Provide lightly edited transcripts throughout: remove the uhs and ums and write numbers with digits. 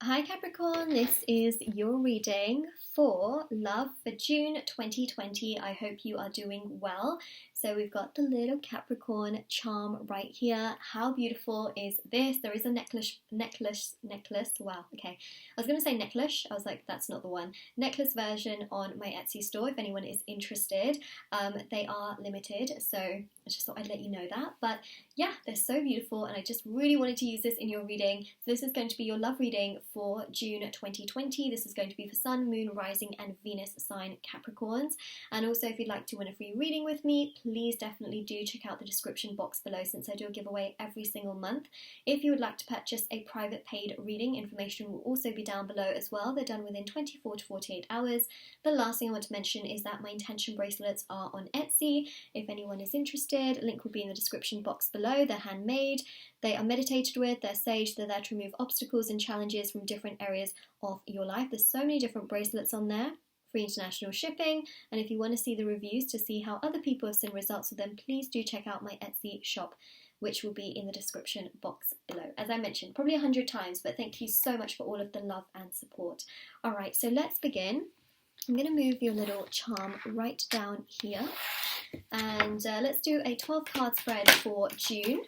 Hi Capricorn, this is your reading for love for June 2020. I hope you are doing well. So we've got the little Capricorn charm right here. How beautiful is this? There is a necklace. Wow, okay. I was going to say necklace. I was like, that's not the one. Necklace version on my Etsy store if anyone is interested. They are limited, so I just thought I'd let you know that. But yeah, they're so beautiful and I just really wanted to use this in your reading. So this is going to be your love reading for June 2020. This is going to be for Sun, Moon, Rising and Venus sign Capricorns. And also if you'd like to win a free reading with me, please definitely do check out the description box below since I do a giveaway every single month. If you would like to purchase a private paid reading, information will also be down below as well. They're done within 24 to 48 hours. The last thing I want to mention is that my intention bracelets are on Etsy. If anyone is interested, link will be in the description box below. They're handmade, they are meditated with, they're sage, they're there to remove obstacles and challenges from different areas of your life. There's so many different bracelets on there, free international shipping, and if you want to see the reviews to see how other people have seen results with them, please do check out my Etsy shop, which will be in the description box below. As I mentioned, probably 100 times, but thank you so much for all of the love and support. Alright, so let's begin. I'm going to move your little charm right down here, and let's do a 12 card spread for June.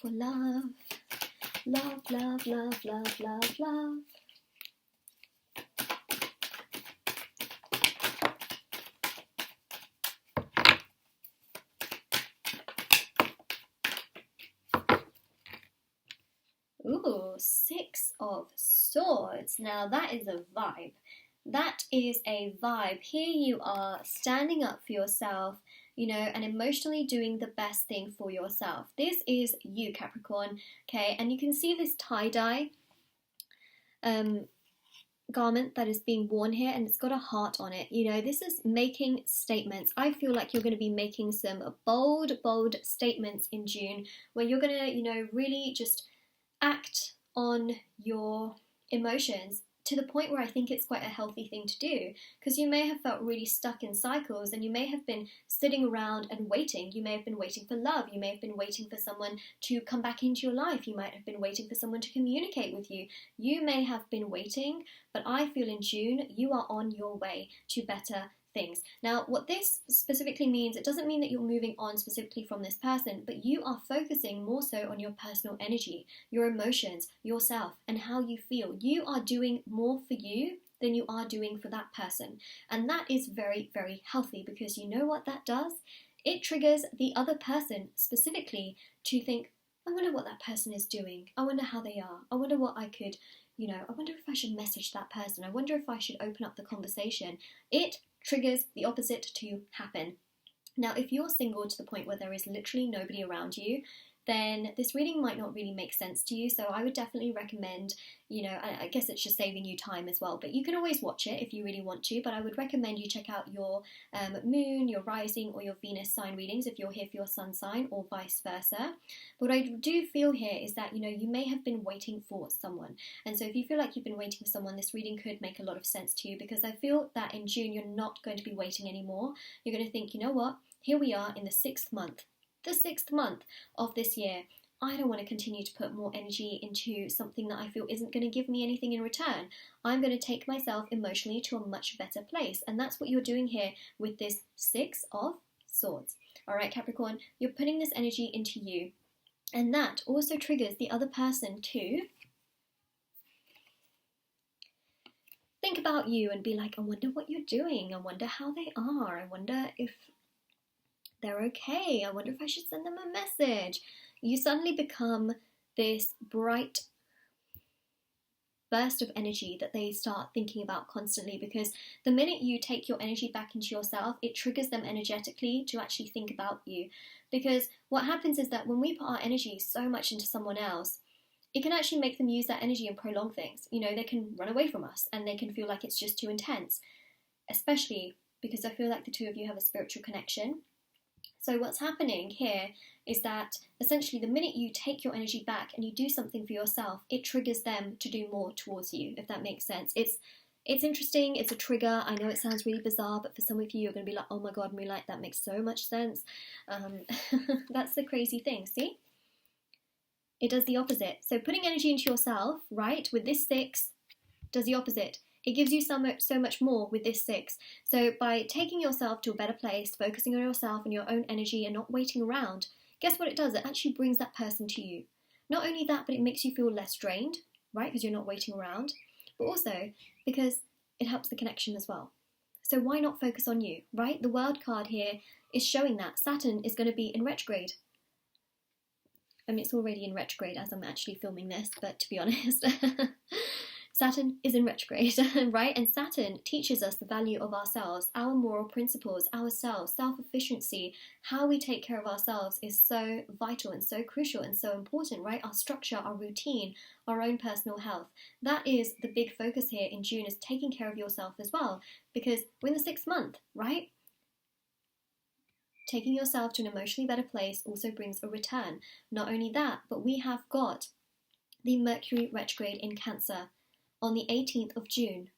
For love, love, love, love, love, love, love. Ooh, Six of Swords. Now that is a vibe. That is a vibe. Here you are standing up for yourself, you know, and emotionally doing the best thing for yourself. This is you, Capricorn, okay? And you can see this tie-dye garment that is being worn here, and it's got a heart on it. You know, this is making statements. I feel like you're going to be making some bold statements in June where you're going to, you know, really just act on your emotions to the point where I think it's quite a healthy thing to do, because you may have felt really stuck in cycles and you may have been sitting around and waiting. You may have been waiting for love. You may have been waiting for someone to come back into your life. You might have been waiting for someone to communicate with you. You may have been waiting, but I feel in June you are on your way to better things. Now, what this specifically means, it doesn't mean that you're moving on specifically from this person, but you are focusing more so on your personal energy, your emotions, yourself, and how you feel. You are doing more for you than you are doing for that person. And that is very, very healthy, because you know what that does? It triggers the other person specifically to think, I wonder what that person is doing. I wonder how they are. I wonder what I could, you know, I wonder if I should message that person. I wonder if I should open up the conversation. It triggers the opposite to happen. Now, if you're single to the point where there is literally nobody around you, then this reading might not really make sense to you. So I would definitely recommend, you know, I guess it's just saving you time as well, but you can always watch it if you really want to, but I would recommend you check out your moon, your rising or your Venus sign readings if you're here for your sun sign, or vice versa. But what I do feel here is that, you know, you may have been waiting for someone. And so if you feel like you've been waiting for someone, this reading could make a lot of sense to you, because I feel that in June, you're not going to be waiting anymore. You're going to think, you know what, here we are in the 6th month. The 6th month of this year. I don't want to continue to put more energy into something that I feel isn't going to give me anything in return. I'm going to take myself emotionally to a much better place. And that's what you're doing here with this 6 of Swords. All right, Capricorn, you're putting this energy into you. And that also triggers the other person to think about you and be like, I wonder what you're doing. I wonder how they are. I wonder if they're okay. I wonder if I should send them a message. You suddenly become this bright burst of energy that they start thinking about constantly, because the minute you take your energy back into yourself, it triggers them energetically to actually think about you. Because what happens is that when we put our energy so much into someone else, it can actually make them use that energy and prolong things. You know, they can run away from us and they can feel like it's just too intense, especially because I feel like the two of you have a spiritual connection. So what's happening here is that essentially the minute you take your energy back and you do something for yourself, it triggers them to do more towards you, if that makes sense. It's interesting, it's a trigger. I know it sounds really bizarre, but for some of you, you're going to be like, oh my God, Moonlight, that makes so much sense. That's the crazy thing, see? it does the opposite. So putting energy into yourself, right, with this 6, does the opposite. It gives you so much more with this 6. So by taking yourself to a better place, focusing on yourself and your own energy and not waiting around, guess what it does? It actually brings that person to you. Not only that, but it makes you feel less drained, right, because you're not waiting around, but also because it helps the connection as well. So why not focus on you, right? The World card here is showing that Saturn is going to be in retrograde. I mean, it's already in retrograde as I'm actually filming this, but to be honest, Saturn is in retrograde, right? And Saturn teaches us the value of ourselves, our moral principles, ourselves, self-efficiency. How we take care of ourselves is so vital and so crucial and so important, right? Our structure, our routine, our own personal health. That is the big focus here in June, is taking care of yourself as well, because we're in the 6th month, right? Taking yourself to an emotionally better place also brings a return. Not only that, but we have got the Mercury retrograde in Cancer on the 18th of June,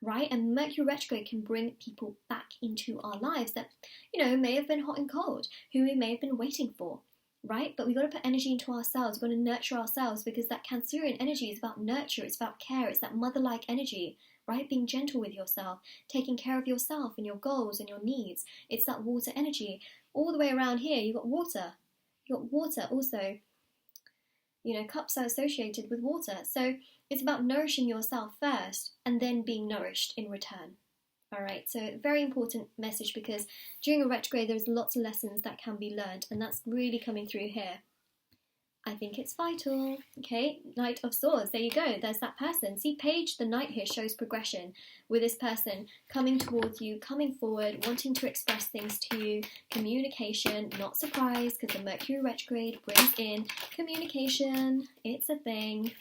right? And Mercury retrograde can bring people back into our lives that, you know, may have been hot and cold, who we may have been waiting for, right? But we've got to put energy into ourselves. We've got to nurture ourselves, because that Cancerian energy is about nurture, it's about care, it's that mother-like energy, right? Being gentle with yourself, taking care of yourself and your goals and your needs. It's that water energy. All the way around here, you've got water. You've got water also. You know, cups are associated with water. So it's about nourishing yourself first and then being nourished in return. All right, so very important message, because during a retrograde, there's lots of lessons that can be learned, and that's really coming through here. I think it's vital. Okay, Knight of Swords, there you go, there's that person. See, Page the Knight here shows progression with this person coming towards you, coming forward, wanting to express things to you, communication, not surprise, because the Mercury retrograde brings in communication, it's a thing.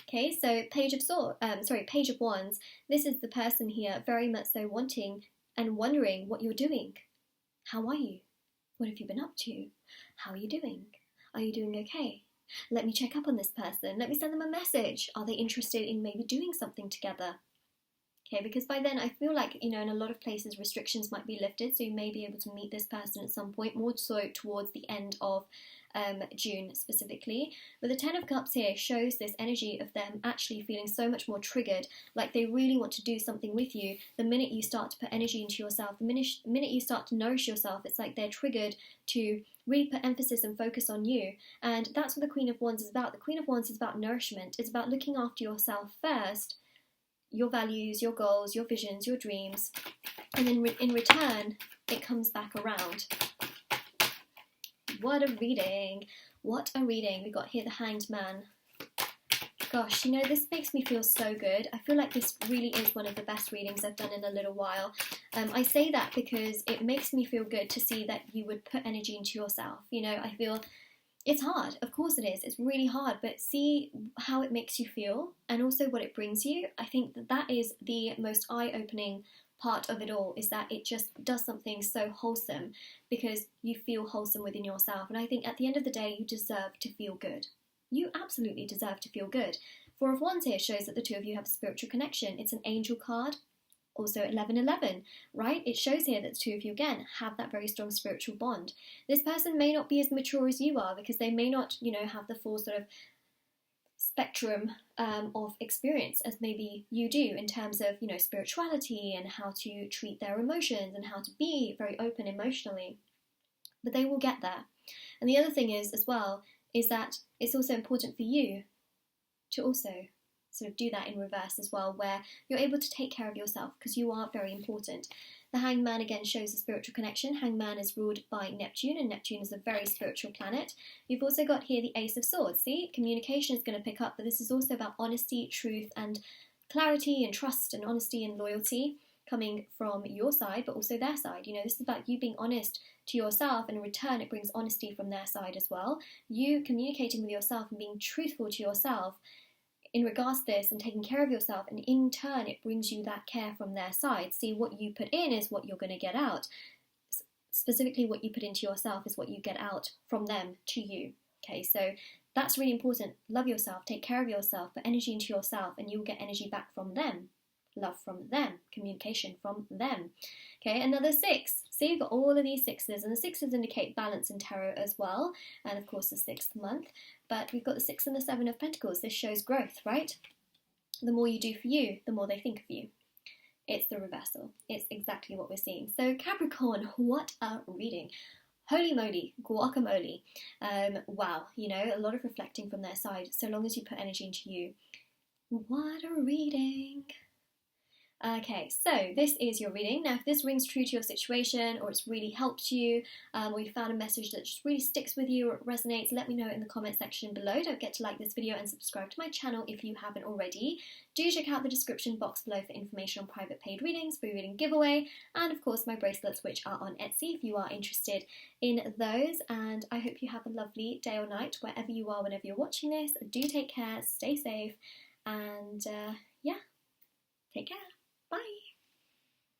Okay, so Page of Wands, this is the person here very much so wanting and wondering what you're doing. How are you? What have you been up to? How are you doing? Are you doing okay? Let me check up on this person. Let me send them a message. Are they interested in maybe doing something together? Okay, because by then I feel like, you know, in a lot of places restrictions might be lifted, so you may be able to meet this person at some point, more so towards the end of June specifically. But the Ten of Cups here shows this energy of them actually feeling so much more triggered, like they really want to do something with you. The minute you start to put energy into yourself, the minute you start to nourish yourself, it's like they're triggered to really put emphasis and focus on you. And that's what the Queen of Wands is about. The Queen of Wands is about nourishment. It's about looking after yourself first, your values, your goals, your visions, your dreams, and then in return, it comes back around. What a reading. What a reading. We got here the Hanged Man. Gosh, you know, this makes me feel so good. I feel like this really is one of the best readings I've done in a little while. I say that because it makes me feel good to see that you would put energy into yourself. You know, I feel it's hard. Of course it is. It's really hard. But see how it makes you feel and also what it brings you. I think that that is the most eye-opening part of it all, is that it just does something so wholesome because you feel wholesome within yourself. And I think at the end of the day, you deserve to feel good. You absolutely deserve to feel good. Four of Wands here shows that the two of you have a spiritual connection. It's an angel card. Also 1111, right? It shows here that the two of you, again, have that very strong spiritual bond. This person may not be as mature as you are because they may not, you know, have the full sort of spectrum of experience as maybe you do in terms of, you know, spirituality and how to treat their emotions and how to be very open emotionally. But they will get there. And the other thing is, as well, is that it's also important for you to also sort of do that in reverse as well, where you're able to take care of yourself because you are very important. The Hanged Man again shows a spiritual connection. Hanged Man is ruled by Neptune, and Neptune is a very spiritual planet. You've also got here the Ace of Swords. See, communication is going to pick up, but this is also about honesty, truth, and clarity, and trust, and honesty, and loyalty coming from your side, but also their side. You know, this is about you being honest to yourself, and in return, it brings honesty from their side as well. You communicating with yourself and being truthful to yourself in regards to this and taking care of yourself, and in turn it brings you that care from their side. See, what you put in is what you're going to get out. Specifically, what you put into yourself is what you get out from them to you. Okay, so that's really important. Love yourself, take care of yourself, put energy into yourself, and you'll get energy back from them. love from them, communication from them. Okay, another 6. So you've got all of these 6s, and the 6s indicate balance in tarot as well, and of course the 6th month. But we've got the 6 and the 7 of Pentacles. This shows growth, right? The more you do for you, the more they think of you. It's the reversal. It's exactly what we're seeing. So Capricorn, what a reading. Holy moly, guacamole. Wow, you know, a lot of reflecting from their side, so long as you put energy into you. What a reading. Okay, so this is your reading. Now, if this rings true to your situation, or it's really helped you, or you found a message that just really sticks with you or it resonates, let me know in the comment section below. Don't forget to like this video and subscribe to my channel if you haven't already. Do check out the description box below for information on private paid readings, free reading giveaway, and of course my bracelets, which are on Etsy if you are interested in those. And I hope you have a lovely day or night wherever you are whenever you're watching this. Do take care, stay safe, and yeah, take care.